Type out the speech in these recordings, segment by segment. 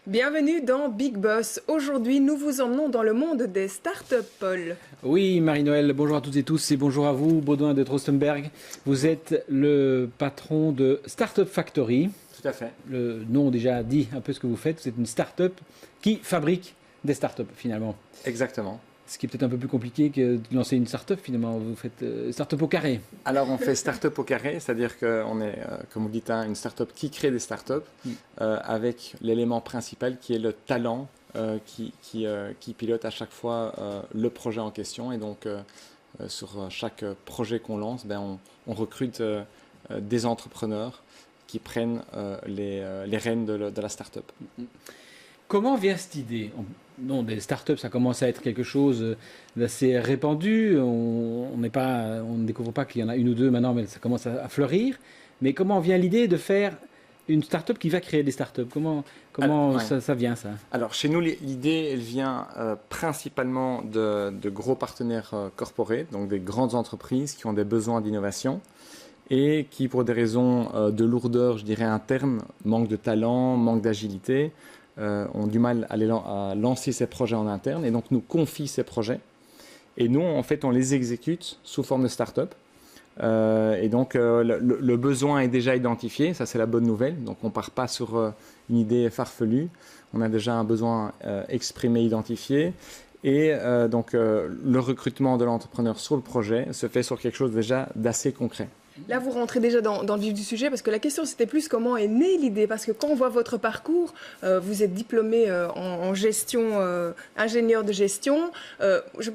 Bienvenue dans Big Boss. Aujourd'hui, nous vous emmenons dans le monde des startups, Paul. Oui, Marie-Noël, bonjour à toutes et tous et bonjour à vous, Baudouin de Trostenberg. Vous êtes le patron de Startup Factory. Tout à fait. Le nom déjà dit un peu ce que vous faites. Vous êtes une startup qui fabrique des startups finalement. Exactement. Ce qui est peut-être un peu plus compliqué que de lancer une startup finalement. Vous faites startup au carré. Alors on fait startup au carré, c'est-à-dire qu'on est, comme vous dites, une startup qui crée des startups avec l'élément principal qui est le talent qui pilote à chaque fois le projet en question. Et donc sur chaque projet qu'on lance, on recrute des entrepreneurs qui prennent les rênes de la startup. Comment vient cette idée? Non, des startups, ça commence à être quelque chose d'assez répandu. On ne découvre pas qu'il y en a une ou deux maintenant, mais ça commence à fleurir. Mais comment vient l'idée de faire une startup qui va créer des startups? Comment ça vient, ça? Alors, chez nous, l'idée, elle vient principalement de gros partenaires corporate, donc des grandes entreprises qui ont des besoins d'innovation et qui, pour des raisons de lourdeur, je dirais interne, manque de talent, manque d'agilité, ont du mal à lancer ces projets en interne et donc nous confient ces projets. Et nous, en fait, on les exécute sous forme de start-up. Et donc, le besoin est déjà identifié, ça c'est la bonne nouvelle. Donc, on ne part pas sur une idée farfelue. On a déjà un besoin exprimé, identifié. Et donc, le recrutement de l'entrepreneur sur le projet se fait sur quelque chose déjà d'assez concret. Là, vous rentrez déjà dans le vif du sujet parce que la question, c'était plus comment est née l'idée. Parce que quand on voit votre parcours, vous êtes diplômé en gestion, ingénieur de gestion.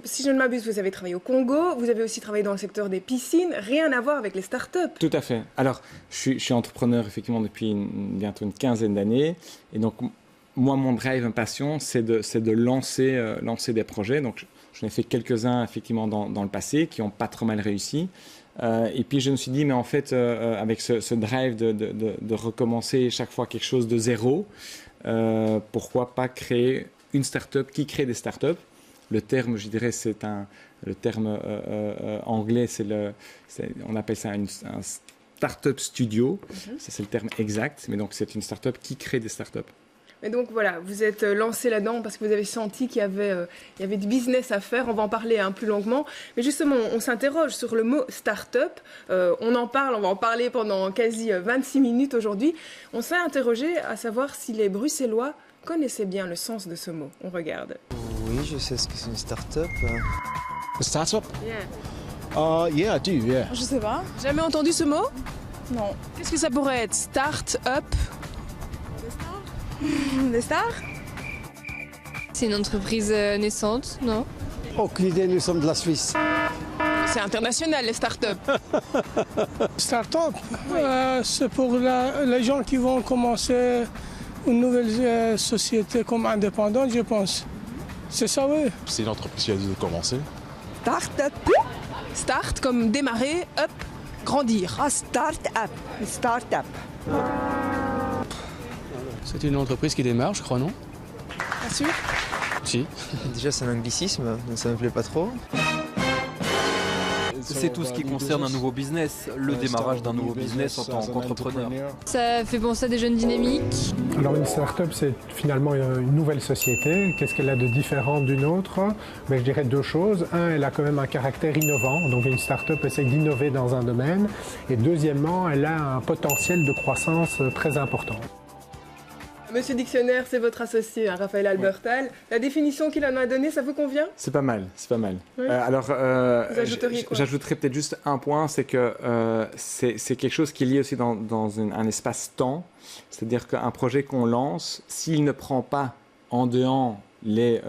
Si je ne m'abuse, vous avez travaillé au Congo. Vous avez aussi travaillé dans le secteur des piscines. Rien à voir avec les startups. Tout à fait. Alors, je suis entrepreneur effectivement depuis bientôt une quinzaine d'années. Et donc, moi, mon drive, ma passion, c'est de lancer des projets. Donc, j'en ai fait quelques-uns effectivement dans le passé qui n'ont pas trop mal réussi. Et puis je me suis dit, mais en fait, avec ce drive de recommencer chaque fois quelque chose de zéro, pourquoi pas créer une start-up qui crée des start-up? Le terme, je dirais, le terme anglais, on appelle ça un start-up studio. Ça, c'est le terme exact. Mais donc, c'est une start-up qui crée des start-up. Et donc voilà, vous êtes lancé là-dedans parce que vous avez senti qu'il y avait du business à faire. On va en parler plus longuement. Mais justement, on s'interroge sur le mot start-up. On va en parler pendant quasi 26 minutes aujourd'hui. On s'est interrogé à savoir si les Bruxellois connaissaient bien le sens de ce mot. On regarde. Oui, je sais ce que c'est une start-up. A startup? Yeah. Yeah, I do, yeah. Je sais pas. Jamais entendu ce mot? Non. Qu'est-ce que ça pourrait être? Start-up? Des stars? C'est une entreprise naissante, non? Aucune idée, nous sommes de la Suisse. C'est international, les startups. Start-up, c'est pour les gens qui vont commencer une nouvelle société comme indépendante, je pense. C'est ça, oui. C'est une entreprise qui a dû commencer. Start-up. Start comme démarrer, up, grandir. Ah, start-up. Start-up. C'est une entreprise qui démarre, je crois, non? Bien sûr. Si. Déjà, c'est un anglicisme, donc ça me plaît pas trop. C'est tout ce qui concerne un nouveau business, le démarrage d'un nouveau business en tant qu'entrepreneur. Ça fait penser à des jeunes dynamiques. Alors une start-up, c'est finalement une nouvelle société. Qu'est-ce qu'elle a de différent d'une autre? Je dirais deux choses. Un, elle a quand même un caractère innovant. Donc une start-up essaie d'innover dans un domaine. Et deuxièmement, elle a un potentiel de croissance très important. Monsieur Dictionnaire, c'est votre associé, Raphaël Albertal. La définition qu'il en a donnée, ça vous convient? C'est pas mal, c'est pas mal. Oui. J'ajouterais peut-être juste un point, c'est que c'est quelque chose qui est lié aussi dans un espace-temps. C'est-à-dire qu'un projet qu'on lance, s'il ne prend pas en dehors les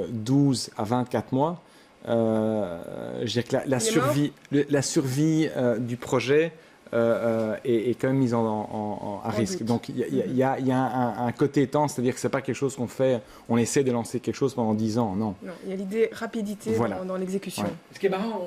12 à 24 mois, je dirais que la survie du projet est quand même mise à risque. Donc il y a un côté temps, c'est-à-dire que c'est pas quelque chose qu'on fait, on essaie de lancer quelque chose pendant 10 ans, non. Non, il y a l'idée rapidité dans l'exécution. Ouais. Ce qui est marrant,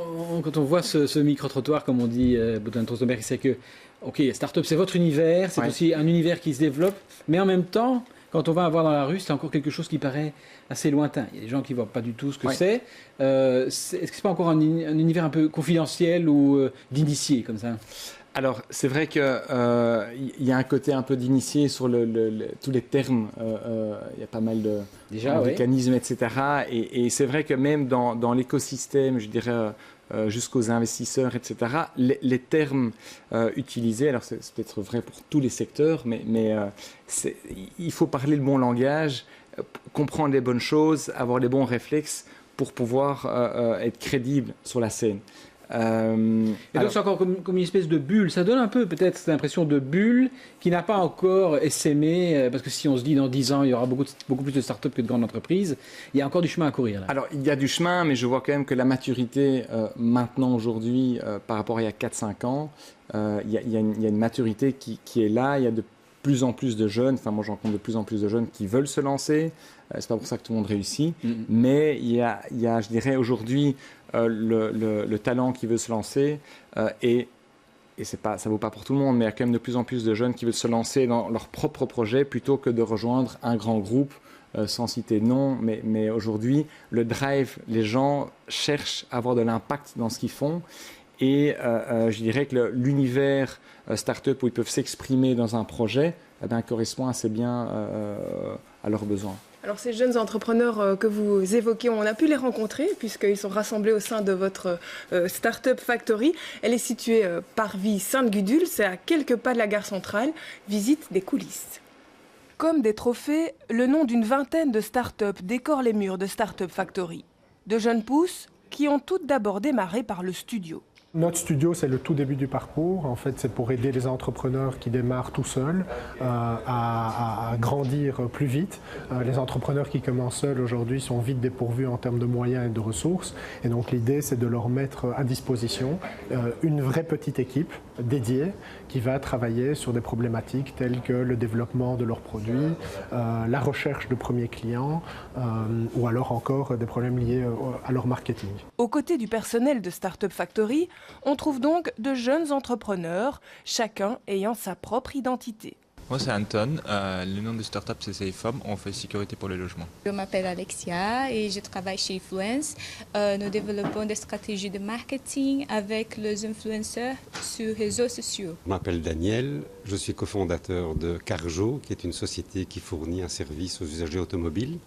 quand on voit ce micro-trottoir, comme on dit, Baudouin de Trostenberg, c'est que, ok, start-up, c'est votre univers, c'est aussi un univers qui se développe, mais en même temps, quand on va avoir dans la rue, c'est encore quelque chose qui paraît assez lointain. Il y a des gens qui ne voient pas du tout ce que c'est. Est-ce que ce n'est pas encore un univers un peu confidentiel ou d'initié comme ça? Alors, c'est vrai qu'il y a un côté un peu d'initié sur tous les termes. Il y a pas mal de mécanismes, etc. Et c'est vrai que même dans l'écosystème, je dirais, jusqu'aux investisseurs, etc., les termes utilisés, alors c'est peut-être vrai pour tous les secteurs, mais il faut parler le bon langage, comprendre les bonnes choses, avoir les bons réflexes pour pouvoir être crédible sur la scène. Et donc c'est encore comme une espèce de bulle, ça donne un peu peut-être cette impression de bulle qui n'a pas encore essaimé, parce que si on se dit dans 10 ans il y aura beaucoup plus de startups que de grandes entreprises, il y a encore du chemin à courir là. Alors il y a du chemin, mais je vois quand même que la maturité maintenant aujourd'hui par rapport à il y a 4-5 ans, il y a une maturité qui est là, il y a de plus en plus de jeunes, enfin moi j'en rencontre de plus en plus de jeunes qui veulent se lancer, c'est pas pour ça que tout le monde réussit, mais il y a je dirais aujourd'hui le talent qui veut se lancer et ça vaut pas pour tout le monde, mais il y a quand même de plus en plus de jeunes qui veulent se lancer dans leur propre projet plutôt que de rejoindre un grand groupe, sans citer de nom, mais aujourd'hui le drive, les gens cherchent à avoir de l'impact dans ce qu'ils font. Et je dirais que l'univers start-up où ils peuvent s'exprimer dans un projet correspond assez bien à leurs besoins. Alors ces jeunes entrepreneurs que vous évoquez, on a pu les rencontrer puisqu'ils sont rassemblés au sein de votre Startup Factory. Elle est située Parvis Sainte-Gudule, c'est à quelques pas de la gare centrale. Visite des coulisses. Comme des trophées, le nom d'une vingtaine de start-up décore les murs de Startup Factory. De jeunes pousses qui ont toutes d'abord démarré par le studio. Notre studio, c'est le tout début du parcours. En fait, c'est pour aider les entrepreneurs qui démarrent tout seuls à grandir plus vite. Les entrepreneurs qui commencent seuls aujourd'hui sont vite dépourvus en termes de moyens et de ressources. Et donc l'idée, c'est de leur mettre à disposition une vraie petite équipe dédiée qui va travailler sur des problématiques telles que le développement de leurs produits, la recherche de premiers clients ou alors encore des problèmes liés à leur marketing. Aux côtés du personnel de Startup Factory, on trouve donc de jeunes entrepreneurs, chacun ayant sa propre identité. Moi c'est Anton, le nom de startup c'est Safehome, on fait sécurité pour le logement. Je m'appelle Alexia et je travaille chez Influence. Nous développons des stratégies de marketing avec les influenceurs sur les réseaux sociaux. Je m'appelle Daniel, je suis cofondateur de Carjo, qui est une société qui fournit un service aux usagers automobiles,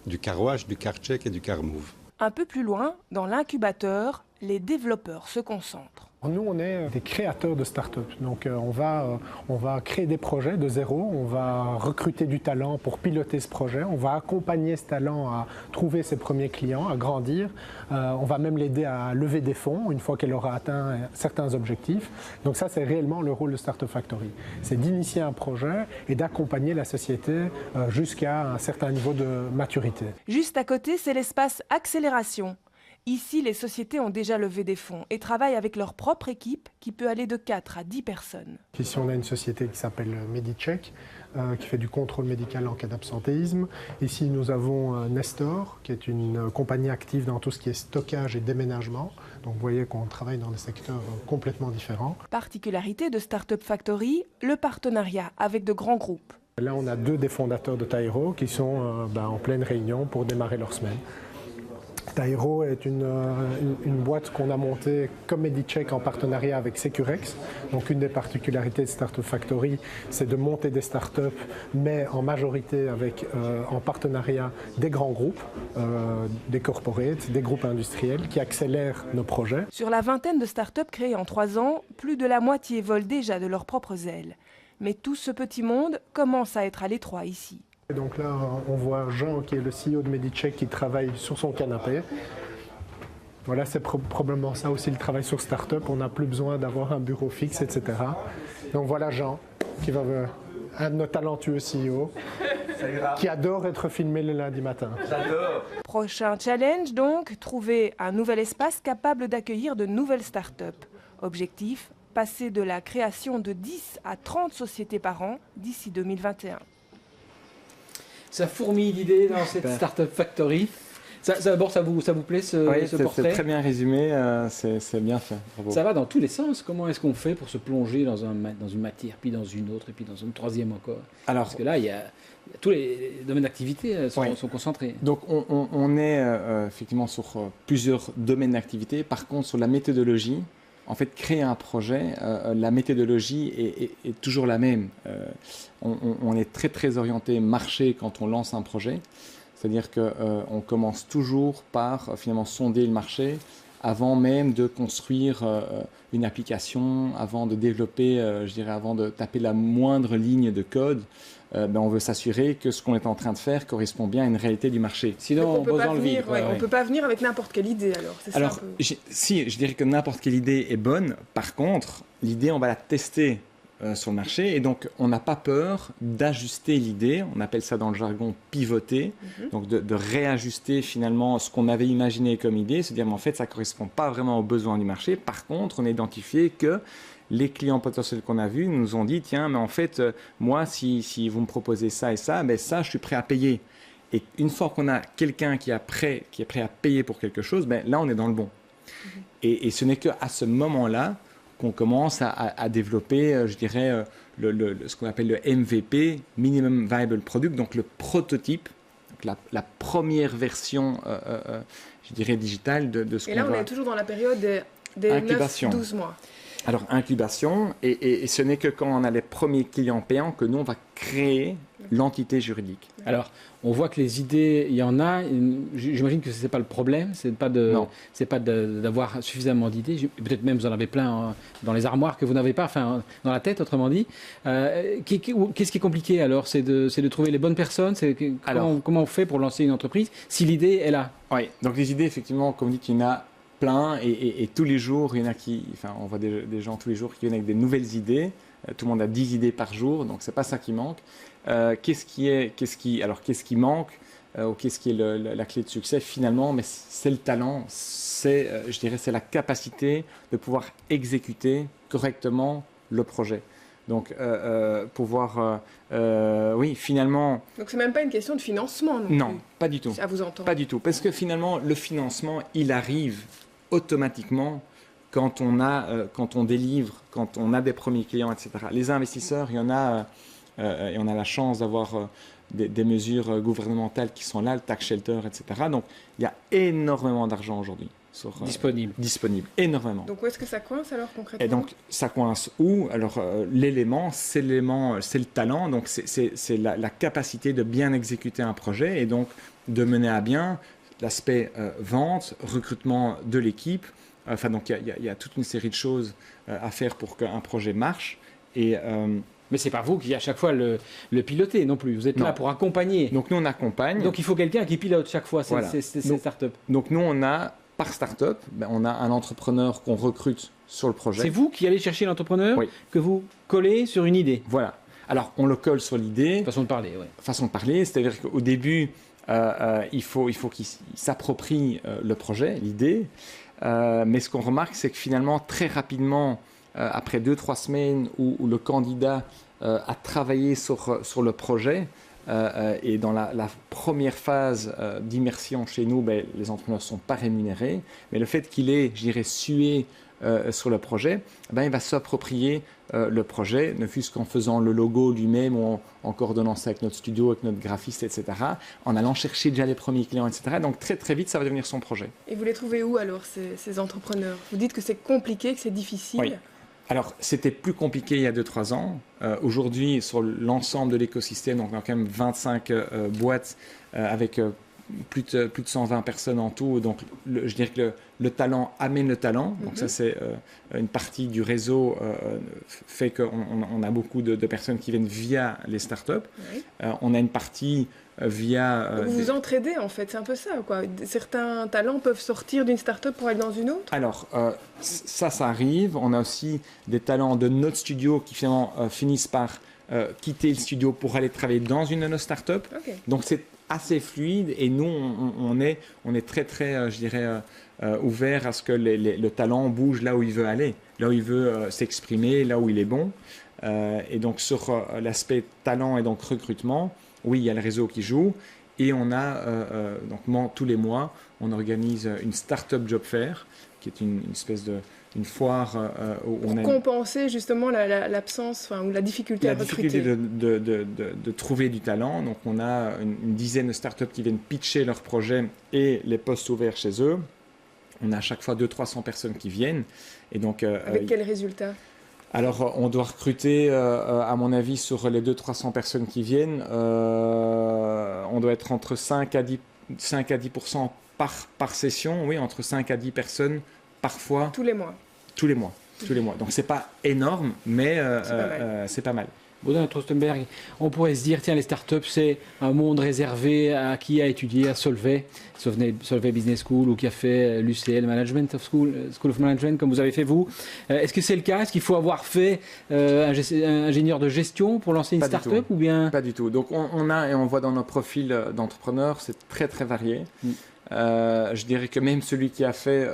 du carwash, du carcheck et du carmove. Un peu plus loin, dans l'incubateur, les développeurs se concentrent. Nous, on est des créateurs de start-up. Donc, on va créer des projets de zéro, on va recruter du talent pour piloter ce projet, on va accompagner ce talent à trouver ses premiers clients, à grandir. On va même l'aider à lever des fonds une fois qu'elle aura atteint certains objectifs. Donc ça, c'est réellement le rôle de Startup Factory. C'est d'initier un projet et d'accompagner la société jusqu'à un certain niveau de maturité. Juste à côté, c'est l'espace accélération. Ici, les sociétés ont déjà levé des fonds et travaillent avec leur propre équipe qui peut aller de 4 à 10 personnes. Ici, on a une société qui s'appelle Medicheck, qui fait du contrôle médical en cas d'absentéisme. Ici, nous avons Nestor, qui est une compagnie active dans tout ce qui est stockage et déménagement. Donc, vous voyez qu'on travaille dans des secteurs complètement différents. Particularité de Startup Factory, le partenariat avec de grands groupes. Là, on a 2 des fondateurs de Tairo qui sont en pleine réunion pour démarrer leur semaine. Tairo est une boîte qu'on a montée comme Medicheck en partenariat avec Securex. Donc une des particularités de Startup Factory, c'est de monter des startups, mais en majorité en partenariat des grands groupes, des corporates, des groupes industriels qui accélèrent nos projets. Sur la vingtaine de startups créées en 3 ans, plus de la moitié volent déjà de leurs propres ailes. Mais tout ce petit monde commence à être à l'étroit ici. Et donc là, on voit Jean, qui est le CEO de Medicheck, qui travaille sur son canapé. Voilà, c'est probablement ça aussi le travail sur Startup. On n'a plus besoin d'avoir un bureau fixe, etc. Donc voilà Jean, qui va un de nos talentueux CEO, qui adore être filmé le lundi matin. J'adore. Prochain challenge donc, trouver un nouvel espace capable d'accueillir de nouvelles startups. Objectif, passer de la création de 10 à 30 sociétés par an d'ici 2021. Ça fourmille d'idées dans cette Startup Factory. D'abord, ça vous plaît ce portrait? C'est très bien résumé, c'est bien fait. Bravo. Ça va dans tous les sens. Comment est-ce qu'on fait pour se plonger dans une matière, puis dans une autre, et puis dans une troisième encore? Alors, parce que là, il y a tous les domaines d'activité sont concentrés. Donc, on est effectivement sur plusieurs domaines d'activité. Par contre, sur la méthodologie, en fait, créer un projet, la méthodologie est toujours la même. On est très, très orienté marché quand on lance un projet. C'est-à-dire qu'on commence toujours par finalement sonder le marché avant même de construire une application, avant de développer, je dirais, avant de taper la moindre ligne de code. On veut s'assurer que ce qu'on est en train de faire correspond bien à une réalité du marché. Sinon, on ne peut pas venir avec n'importe quelle idée. Alors, si, je dirais que n'importe quelle idée est bonne. Par contre, l'idée, on va la tester sur le marché. Et donc, on n'a pas peur d'ajuster l'idée. On appelle ça dans le jargon pivoter. Donc, de réajuster finalement ce qu'on avait imaginé comme idée. Se dire, mais en fait, ça ne correspond pas vraiment aux besoins du marché. Par contre, on a identifié que les clients potentiels qu'on a vus nous ont dit, tiens, mais en fait, moi, si vous me proposez ça et ça, ben ça, je suis prêt à payer. Et une fois qu'on a quelqu'un qui est prêt à payer pour quelque chose, ben là, on est dans le bon. Et ce n'est qu'à ce moment-là qu'on commence à développer, je dirais, ce qu'on appelle le MVP, Minimum Viable Product, donc le prototype, donc la première version, je dirais, digitale de ce qu'on va... Et là, on est toujours dans la période des 9-12 mois. Alors, incubation, et ce n'est que quand on a les premiers clients payants que nous, on va créer l'entité juridique. Alors, on voit que les idées, il y en a. J'imagine que ce n'est pas le problème, c'est pas d'avoir suffisamment d'idées. Peut-être même vous en avez plein dans les armoires que vous n'avez pas, enfin, dans la tête, autrement dit. Qu'est-ce qui est compliqué alors? C'est de trouver les bonnes personnes. Comment on fait pour lancer une entreprise si l'idée est là? Oui, donc les idées, effectivement, comme dit, il y en a plein et tous les jours, il y en a on voit des gens tous les jours qui viennent avec des nouvelles idées. Tout le monde a 10 idées par jour, donc c'est pas ça qui manque. Qu'est-ce qui manque ou qu'est-ce qui est la clé de succès finalement? Mais c'est le talent, je dirais, c'est la capacité de pouvoir exécuter correctement le projet. Donc pouvoir, oui, finalement. Donc c'est même pas une question de financement non, pas du tout. À vous entendre. Pas du tout, parce que finalement le financement, il arrive automatiquement quand on délivre, quand on a des premiers clients, etc. Les investisseurs, il y en a, et on a la chance d'avoir des mesures gouvernementales qui sont là, le tax shelter, etc. Donc, il y a énormément d'argent aujourd'hui. Disponible, énormément. Donc, où est-ce que ça coince alors concrètement? Et donc, ça coince où? Alors, l'élément, c'est le talent, donc c'est la capacité de bien exécuter un projet et donc de mener à bien l'aspect vente, recrutement de l'équipe. Enfin, donc il y a toute une série de choses à faire pour qu'un projet marche. Mais ce n'est pas vous qui à chaque fois le pilotez non plus. Vous êtes là pour accompagner. Donc nous on accompagne. Donc il faut quelqu'un qui pilote chaque fois ces startups. Donc nous on a par startup, on a un entrepreneur qu'on recrute sur le projet. C'est vous qui allez chercher l'entrepreneur que vous collez sur une idée. Voilà. Alors on le colle sur l'idée. Façon de parler, oui. Façon de parler, c'est-à-dire qu'au début il faut qu'il s'approprie le projet, l'idée. Mais ce qu'on remarque, c'est que finalement, très rapidement, après 2-3 semaines où le candidat a travaillé sur le projet, et dans la première phase d'immersion chez nous, les entrepreneurs ne sont pas rémunérés, mais le fait qu'il ait, je dirais, sué sur le projet, il va s'approprier le projet, ne fût-ce qu'en faisant le logo lui-même ou en coordonnant ça avec notre studio, avec notre graphiste, etc., en allant chercher déjà les premiers clients, etc. Donc très très vite, ça va devenir son projet. Et vous les trouvez où alors, ces entrepreneurs? Vous dites que c'est compliqué, que c'est difficile. Oui. Alors, c'était plus compliqué il y a 2-3 ans. Aujourd'hui, sur l'ensemble de l'écosystème, donc on a quand même 25 boîtes avec plus de 120 personnes en tout. Donc, je dirais que le talent amène le talent. Donc, ça, c'est une partie du réseau fait qu'on a beaucoup de personnes qui viennent via les startups. Oui. On a une partie via... vous vous entraidez, en fait. C'est un peu ça, quoi. Certains talents peuvent sortir d'une startup pour aller dans une autre. Alors, ça arrive. On a aussi des talents de notre studio qui, finalement, finissent par quitter le studio pour aller travailler dans une de nos startups. Okay. Donc, c'est assez fluide et nous, on est très, très, je dirais, ouvert à ce que le talent bouge là où il veut aller, là où il veut s'exprimer, là où il est bon. Et donc, sur l'aspect talent et donc recrutement, oui, il y a le réseau qui joue et on a, donc tous les mois, on organise une Startup Job Fair, qui est une espèce de... une foire où on a... Pour compenser justement l'absence ou la difficulté à recruter. La difficulté de trouver du talent. Donc on a une dizaine de startups qui viennent pitcher leurs projets et les postes ouverts chez eux. on a à chaque fois 200-300 personnes qui viennent. Et donc, avec quels résultats? Alors, on doit recruter, à mon avis, sur les 200-300 personnes qui viennent, on doit être entre 5 à 10% par session, oui, entre 5 à 10 personnes par fois. Tous les mois. Tous les mois. Donc, c'est pas énorme, mais c'est pas mal. Baudouin Trostenberg, on pourrait se dire, tiens, les startups, c'est un monde réservé à qui a étudié à Solvay Business School, ou qui a fait l'UCL School of Management, comme vous avez fait vous. Est-ce que c'est le cas? Est-ce qu'il faut avoir fait ingénieur de gestion pour lancer une startup ou bien? Pas du tout. Donc, on a, et on voit dans nos profils d'entrepreneurs, c'est très, très varié. Je dirais que même celui qui a fait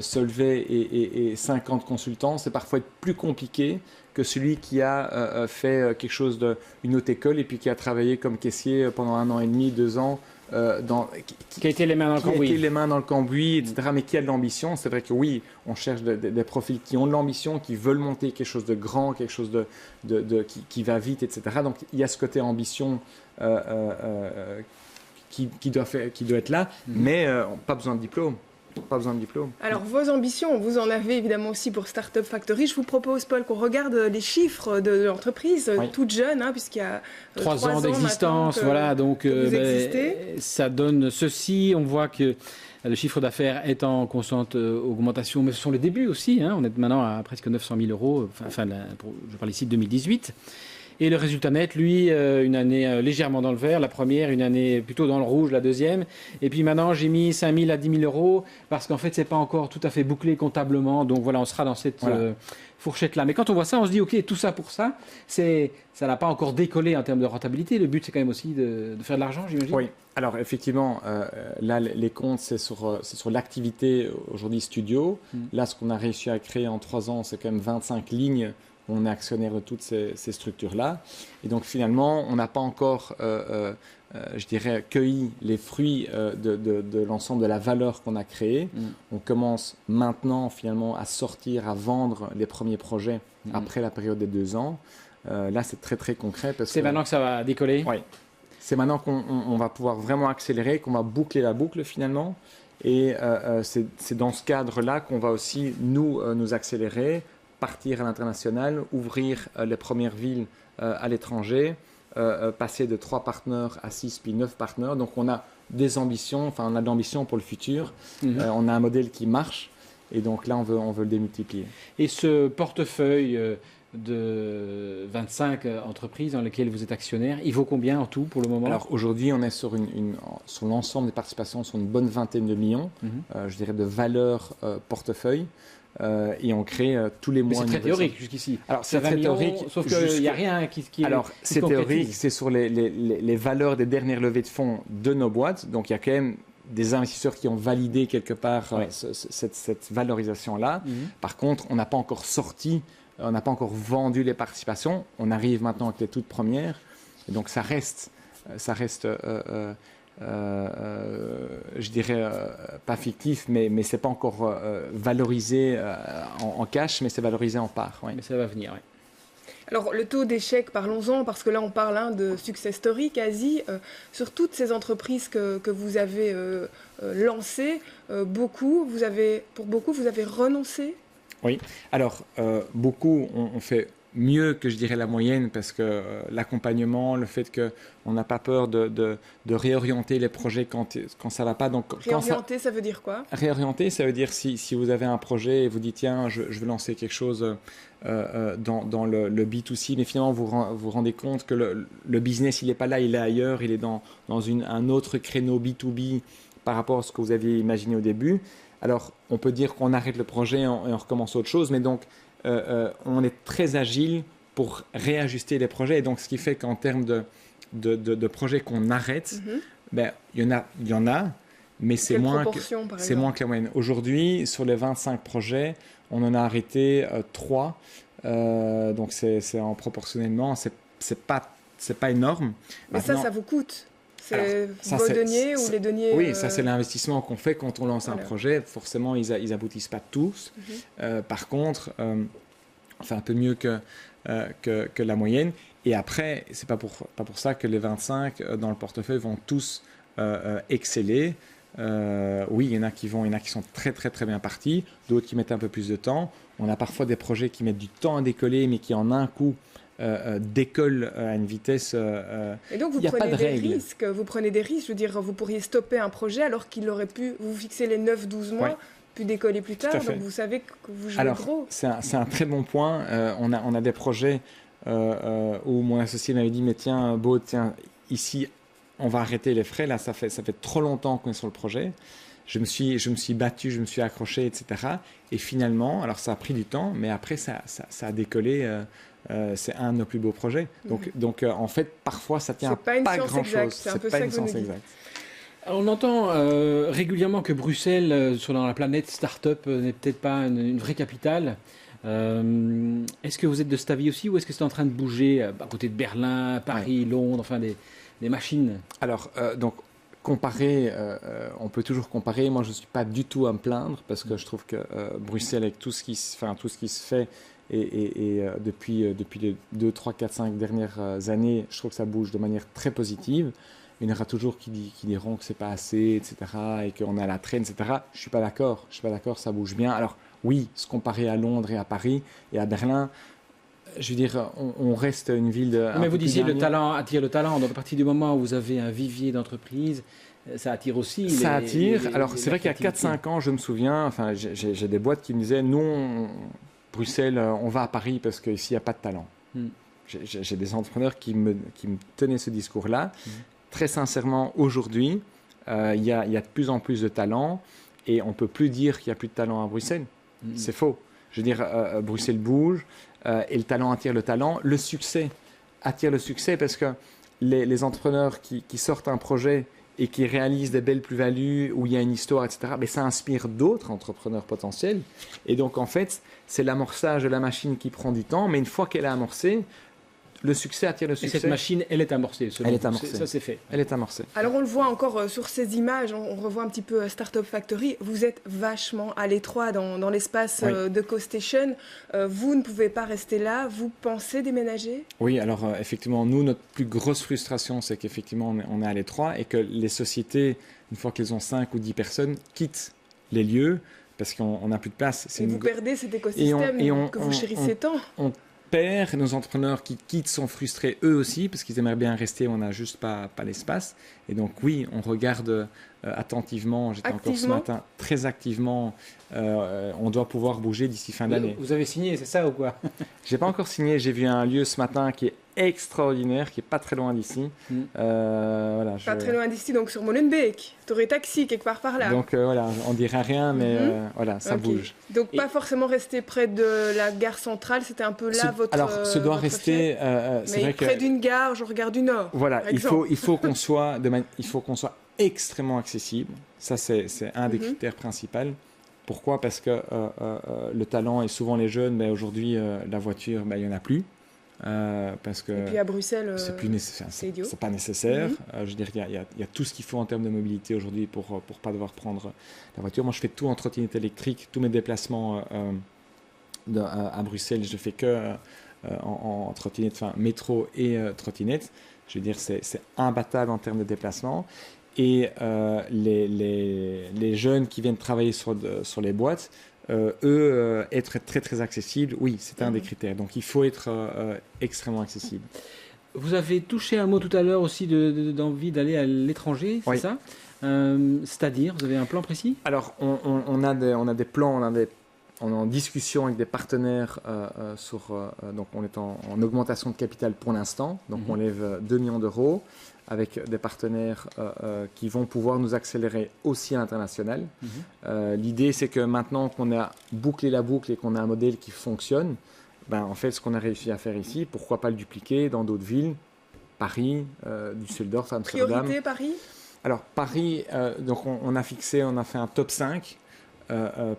Solvay et 50 consultants, c'est parfois plus compliqué que celui qui a fait quelque chose une autre école et puis qui a travaillé comme caissier pendant 1 an et demi, 2 ans, qui a été les mains dans le cambouis. Qui a été les mains dans le cambouis, etc., mais qui a de l'ambition. C'est vrai que oui, on cherche des profils qui ont de l'ambition, qui veulent monter quelque chose de grand, quelque chose qui va vite, etc. Donc il y a ce côté ambition qui doit être là, mais pas besoin de diplôme. Pas besoin de diplôme. Alors, vos ambitions, vous en avez évidemment aussi pour Startup Factory. Je vous propose, Paul, qu'on regarde les chiffres de l'entreprise, toute jeune, puisqu'il y a 3 ans d'existence. Voilà, donc ça donne ceci. On voit que le chiffre d'affaires est en constante augmentation, mais ce sont les débuts aussi. On est maintenant à presque 900 000 €. Je parle ici de 2018. Et le résultat net, lui, une année légèrement dans le vert, la première, une année plutôt dans le rouge, la deuxième. Et puis maintenant, j'ai mis 5 000 à 10 000 € parce qu'en fait, c'est pas encore tout à fait bouclé comptablement. Donc voilà, on sera dans cette fourchette-là. Mais quand on voit ça, on se dit, OK, tout ça pour ça, ça n'a pas encore décollé en termes de rentabilité. Le but, c'est quand même aussi de faire de l'argent, j'imagine. Oui. Alors effectivement, là, les comptes, c'est sur l'activité aujourd'hui studio. Là, ce qu'on a réussi à créer en 3 ans, c'est quand même 25 lignes. On est actionnaire de toutes ces structures-là. Et donc, finalement, on n'a pas encore, je dirais, cueilli les fruits de l'ensemble de la valeur qu'on a créée. On commence maintenant, finalement, à sortir, à vendre les premiers projets après la période des 2 ans. Là, c'est très, très concret. C'est maintenant que ça va décoller? Oui. C'est maintenant qu'on va pouvoir vraiment accélérer, qu'on va boucler la boucle, finalement. Et c'est dans ce cadre-là qu'on va aussi, nous accélérer, partir à l'international, ouvrir les premières villes à l'étranger, passer de 3 partenaires à 6 puis 9 partenaires. Donc on a des ambitions, on a de l'ambition pour le futur. On a un modèle qui marche et donc là on veut le démultiplier. Et ce portefeuille de 25 entreprises dans lesquelles vous êtes actionnaire, il vaut combien en tout pour le moment? Alors aujourd'hui on est sur l'ensemble des participations sur une bonne vingtaine de millions, je dirais, de valeur portefeuille. Et on crée tous les mois. Mais c'est très théorique jusqu'ici. Alors c'est très théorique, sauf qu'il n'y a rien qui alors c'est théorique, c'est sur les valeurs des dernières levées de fonds de nos boîtes. Donc il y a quand même des investisseurs qui ont validé quelque part cette valorisation-là. Par contre, on n'a pas encore on n'a pas encore vendu les participations. On arrive maintenant avec les toutes premières. Et donc ça reste je dirais pas fictif, mais c'est pas encore valorisé en cash, mais c'est valorisé en part. Mais ça va venir, oui. Alors le taux d'échec, parlons-en, parce que là on parle de success story quasi. Sur toutes ces entreprises que vous avez lancées, pour beaucoup, vous avez renoncé? Oui, alors beaucoup on fait mieux que je dirais la moyenne parce que l'accompagnement, le fait qu'on n'a pas peur de réorienter les projets quand ça ne va pas. Donc, réorienter, ça veut dire quoi? Réorienter, ça veut dire si vous avez un projet et vous dites tiens, je veux lancer quelque chose dans le B2C, mais finalement vous rendez compte que le business, il n'est pas là, il est ailleurs, il est dans un autre créneau B2B par rapport à ce que vous aviez imaginé au début. Alors, on peut dire qu'on arrête le projet et on recommence autre chose, mais donc on est très agile pour réajuster les projets. Et donc, ce qui fait qu'en termes de projets qu'on arrête, il y en a, mais c'est moins que la moyenne. Aujourd'hui, sur les 25 projets, on en a arrêté 3. Donc, c'est proportionnellement, c'est pas énorme. Mais ça vous coûte? C'est vos deniers ou les deniers? Oui, ça c'est l'investissement qu'on fait quand on lance un projet. Forcément, ils aboutissent pas tous. Par contre, on fait un peu mieux que la moyenne. Et après, c'est pas pour ça que les 25 dans le portefeuille vont tous exceller. Oui, il y en a qui sont très très très bien partis, d'autres qui mettent un peu plus de temps. On a parfois des projets qui mettent du temps à décoller, mais qui en un coup décollent à une vitesse. Et donc vous prenez des risques. Vous prenez des risques. Je veux dire, vous pourriez stopper un projet alors qu'il aurait pu vous fixer les 9-12 mois. Ouais. Puis décoller plus tard, donc vous savez que vous jouez gros. C'est un très bon point. On a des projets où mon associé m'avait dit, mais tiens, Baud, tiens, ici, on va arrêter les frais. Là, ça fait trop longtemps qu'on est sur le projet. Je me suis battu, je me suis accroché, etc. Et finalement, alors ça a pris du temps, mais après, ça a décollé. C'est un de nos plus beaux projets. Donc en fait, parfois, ça tient pas grand-chose. C'est pas une science exacte. On entend régulièrement que Bruxelles, sur la planète start-up, n'est peut-être pas une vraie capitale. Est-ce que vous êtes de cet avis aussi ou est-ce que c'est en train de bouger à côté de Berlin, Paris, Londres, enfin des machines? Alors, donc, comparer, on peut toujours comparer. Moi, je ne suis pas du tout à me plaindre parce que je trouve que Bruxelles, avec tout ce qui se fait, et depuis les 2, 3, 4, 5 dernières années, je trouve que ça bouge de manière très positive. Il y en aura toujours qui diront que c'est pas assez, etc., et qu'on est à la traîne, etc. Je suis pas d'accord. Ça bouge bien. Alors oui, se comparer à Londres et à Paris et à Berlin, je veux dire, on reste une ville de. Mais vous disiez le talent attire le talent. Donc à partir du moment où vous avez un vivier d'entreprise, ça attire aussi. Ça attire. Alors c'est vrai qu'il y a 4-5 ans, je me souviens, enfin j'ai des boîtes qui me disaient non, Bruxelles, on va à Paris parce qu'ici il n'y a pas de talent. J'ai des entrepreneurs qui me tenaient ce discours-là. Très sincèrement, aujourd'hui, il y a de plus en plus de talent et on ne peut plus dire qu'il n'y a plus de talent à Bruxelles. C'est faux. Je veux dire, Bruxelles bouge et le talent attire le talent. Le succès attire le succès parce que les entrepreneurs qui sortent un projet et qui réalisent des belles plus-values où il y a une histoire, etc., mais ça inspire d'autres entrepreneurs potentiels. Et donc, en fait, c'est l'amorçage de la machine qui prend du temps, mais une fois qu'elle est amorcée, le succès attire le succès. Et cette machine, elle est amorcée. Elle est amorcée. Ça, c'est fait. Elle est amorcée. Alors, on le voit encore sur ces images, on revoit un petit peu Startup Factory. Vous êtes vachement à l'étroit dans l'espace de CoStation. Vous ne pouvez pas rester là. Vous pensez déménager? Oui, alors effectivement, nous, notre plus grosse frustration, c'est qu'effectivement, on est à l'étroit et que les sociétés, une fois qu'elles ont 5 ou 10 personnes, quittent les lieux parce qu'on n'a plus de place. Et vous perdez cet écosystème que vous chérissez tant. On perd, nos entrepreneurs qui quittent sont frustrés eux aussi parce qu'ils aimeraient bien rester, on n'a juste pas l'espace. Et donc oui, on regarde attentivement, j'étais encore ce matin, très activement, on doit pouvoir bouger d'ici fin d'année. Vous avez signé, c'est ça ou quoi? J'ai pas encore signé, j'ai vu un lieu ce matin qui est extraordinaire, qui est pas très loin d'ici. Voilà, pas très loin d'ici, donc sur Molenbeek. Tu aurais taxi quelque part par là. Donc voilà, on dirait rien, mais voilà, ça bouge. Donc pas forcément rester près de la gare centrale, c'était un peu là votre. Alors, ce doit rester. Mais vrai près d'une gare, je regarde du Nord. Voilà, il faut qu'on soit extrêmement accessible. Ça, c'est un des critères principaux. Pourquoi? Parce que le talent est souvent les jeunes, mais aujourd'hui, la voiture, il n'y en a plus. Parce que et puis à Bruxelles, c'est plus nécessaire. C'est pas nécessaire. Je veux dire, il y a tout ce qu'il faut en termes de mobilité aujourd'hui pour pas devoir prendre la voiture. Moi, je fais tout en trottinette électrique. Tous mes déplacements à Bruxelles, je fais que en trottinette, enfin métro et trottinette. Je veux dire, c'est imbattable en termes de déplacement. Et les jeunes qui viennent travailler sur les boîtes, être très très accessible, oui, c'est un des critères. Donc il faut être extrêmement accessible. Vous avez touché un mot tout à l'heure aussi d'envie d'aller à l'étranger, c'est ça? C'est-à-dire, vous avez un plan précis? Alors on a des plans, on est en discussion avec des partenaires donc on est en augmentation de capital pour l'instant, donc on lève 2 millions d'euros avec des partenaires qui vont pouvoir nous accélérer aussi à l'international. L'idée, c'est que maintenant qu'on a bouclé la boucle et qu'on a un modèle qui fonctionne, en fait, ce qu'on a réussi à faire ici, pourquoi pas le dupliquer dans d'autres villes, Paris, Düsseldorf, Amsterdam. Priorité, Paris? Alors, Paris, donc on a fait un top 5,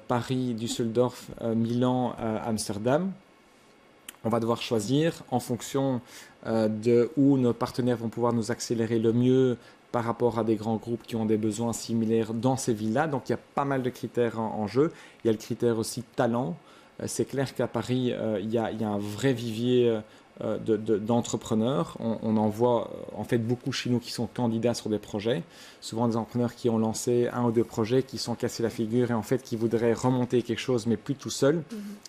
Paris, Düsseldorf, Milan, Amsterdam. On va devoir choisir en fonction de où nos partenaires vont pouvoir nous accélérer le mieux par rapport à des grands groupes qui ont des besoins similaires dans ces villes-là. Donc il y a pas mal de critères en jeu. Il y a le critère aussi talent. C'est clair qu'à Paris, il y a un vrai vivier d'entrepreneurs. On en voit en fait beaucoup chez nous qui sont candidats sur des projets. Souvent des entrepreneurs qui ont lancé 1 ou 2 projets, qui sont cassés la figure et en fait qui voudraient remonter quelque chose mais plus tout seul.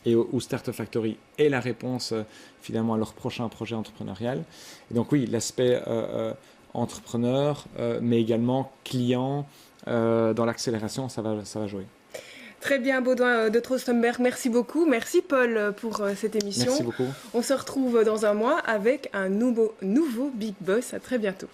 Et où Startup Factory est la réponse finalement à leur prochain projet entrepreneurial. Et donc oui, l'aspect entrepreneur, mais également client dans l'accélération, ça va jouer. Très bien, Baudouin de Troostenberg, merci beaucoup. Merci Paul pour cette émission. Merci beaucoup. On se retrouve dans un mois avec un nouveau Big Boss. À très bientôt.